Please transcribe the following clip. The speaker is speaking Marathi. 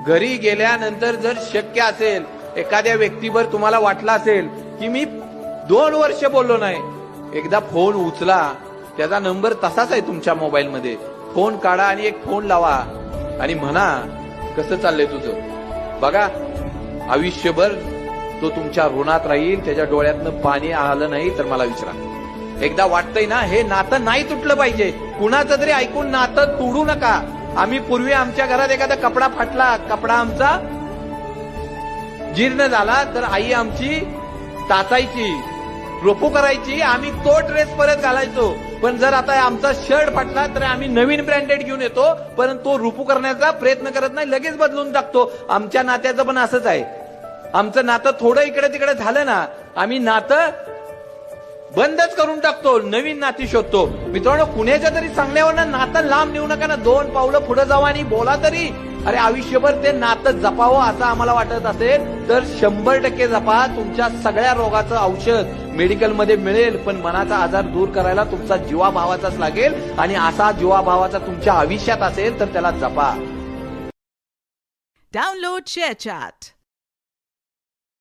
घरी गेल्यानंतर जर शक्य असेल, एखाद्या व्यक्तीवर तुम्हाला वाटलं असेल की मी 2 वर्ष बोललो नाही, एकदा फोन उचला, त्याचा नंबर तसाच आहे तुमच्या मोबाईल मध्ये, फोन काढा आणि एक फोन लावा आणि म्हणा कसं चाललंय तुझं. बघा आयुष्यभर तो तुमच्या ऋणात राहील. त्याच्या डोळ्यातनं पाणी आलं नाही तर मला विचारा. एकदा वाटतंय ना हे नातं नाही तुटलं पाहिजे. कुणाचं तरी ऐकून नातं तोडू नका. आम्ही पूर्वी आमच्या घरात एखादा कपडा फाटला, कपडा आमचा जीर्ण झाला तर आई आमची टाचायची, रोपू करायची, आम्ही तो ड्रेस परत घालायचो. पण जर आता आमचा शर्ट फाटला तर आम्ही नवीन ब्रँडेड घेऊन येतो, परंतु तो रुपू करण्याचा प्रयत्न करत नाही, लगेच बदलून टाकतो. आमच्या नात्याचं पण असंच आहे. आमचं नातं थोडं इकडे तिकडे झालं ना, आम्ही नातं बंदच करून टाकतो, नवीन नाती शोधतो. मित्रांनो, कुणाच्या तरी सांगण्यावर नातं लांब नेऊ नका ना. 2 पावलं पुढे जावा आणि बोला तरी. अरे आयुष्यभर ते नातं जपावं असं आम्हाला वाटत असेल तर 100% जपा. तुमच्या सगळ्या रोगाचं औषध मेडिकलमध्ये मिळेल, पण मनाचा आजार दूर करायला तुमचा जीवाभावाचाच लागेल. आणि असा जीवाभावाचा तुमच्या आयुष्यात असेल तर त्याला जपा. Download ShareChat.